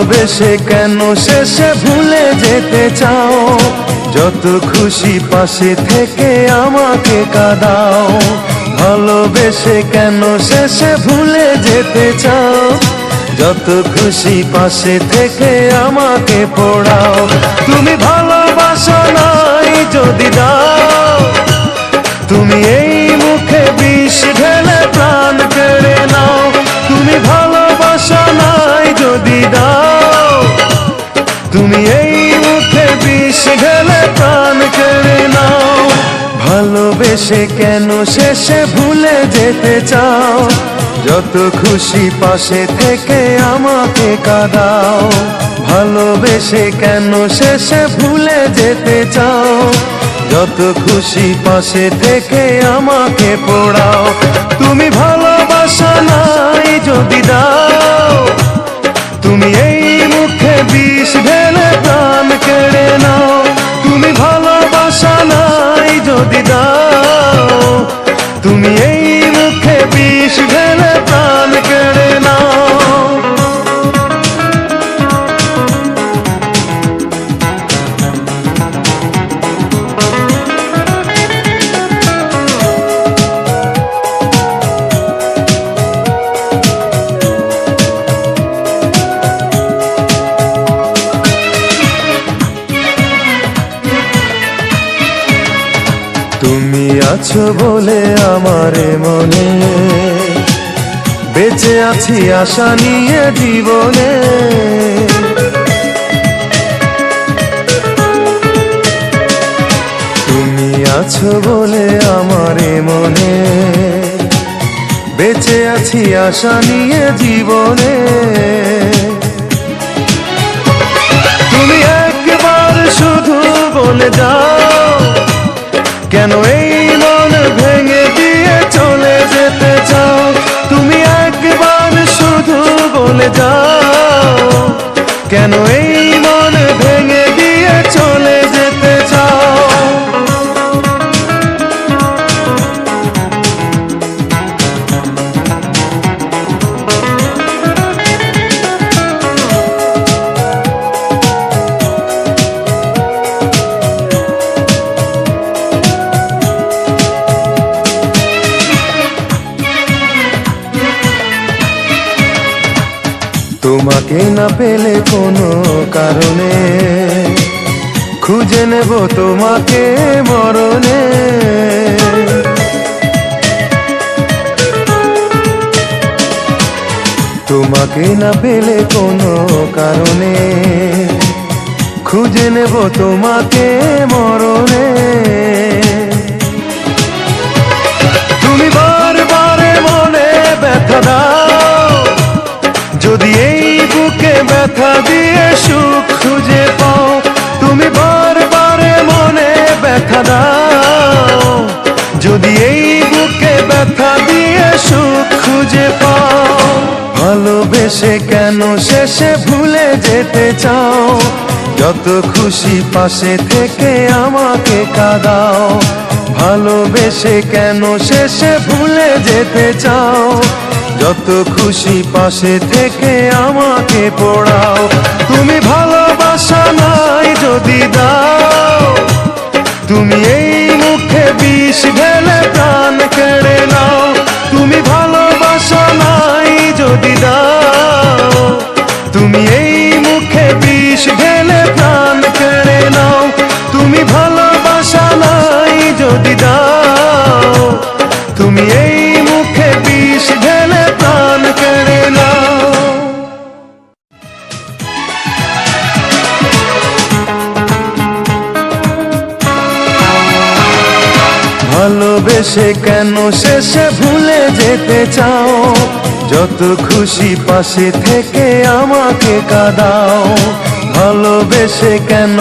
ভালোবেসে কেন শেষে ভুলে যেতে চাও? যত খুশি পাশে থেকে আমাকে কাঁদাও। ভালোবেসে কেন শেষে ভুলে যেতে চাও? যত খুশি পাশে থেকে আমাকে পোড়াও। তুমি ভালোবাসা নাই যদি দাও, তুমি এই মুখে বিষ ঢেলে প্রাণ কেড়ে নাও। তুমি ভালোবাসা নাই যদি দাও, তুমি এই মুখে বিষ ঢেলে প্রাণ কেড়ে নাও। ভালোবেসে কেন শেষে ভুলে যেতে চাও? যত খুশি পাশে থেকে আমাকে কাঁদাও। ভালোবেসে কেন শেষে ভুলে যেতে চাও? যত খুশি পাশে থেকে আমাকে পোড়াও। তুমি ভালোবাসা নাই যদি দাও, তুমি এই মুখে বিষ ঢেলে প্রাণ কেড়ে নাও। তুমি ভালোবাসা নাই যদি দাও, তুমি এই মুখে বিষ ঢেলে প্রাণ কেড়ে নাও। তুমি আছো বলে আমার মনে বেঁচে আছি আশা নিয়ে জীবনে। তুমি আছো বলে আমার মনে বেঁচে আছি আশা নিয়ে জীবনে। তুমি একবার শুধু বলে যাও, কেন এই মন ভেঙে দিয়ে চলে যেতে চাও? তুমি একবার শুধু বলে যাও, কেন এই মন ভেঙে দিয়ে চলে যেতে চাও? তোমাকে না পেলে কোনো কারণে খুঁজে নেব তোমাকে মরণে। তোমাকে না পেলে কোনো কারণে খুঁজে নেব তোমাকে মরণে। তুমি বারবার মনে ব্যথা দাও, যদি এই বুকে ব্যথা দিয়ে সুখ খুঁজে পাও। তুমি বারবার মনে ব্যথা দাও, যদি এই বুকে ব্যথা দিয়ে সুখ খুঁজে পাও। ভালোবেসে কেন শেষে ভুলে যেতে চাও? যত খুশি পাশে থেকে আমাকে কাঁদাও। ভালোবেসে কেন শেষে ভুলে যেতে চাও? যত খুশি পাশে থেকে আমাকে পোড়াও। তুমি ভালোবাসা নাই যদি দাও, তুমি এই মুখে বিষ ঢেলে প্রাণ কেড়ে নাও। তুমি ভালোবাসা নাই যদি দাও, তুমি এই মুখে বিষ ঢেলে প্রাণ কেড়ে নাও। তুমি ভালোবাসা নাই যদি দাও, তুমি এই মুখে বিষ ঢেলে প্রাণ কেড়ে নাও। ভালোবেসে কেন শেষে ভুলে যেতে চাও? যত খুশি পাশে থেকে আমাকে কাঁদাও। ভালোবেসে কেন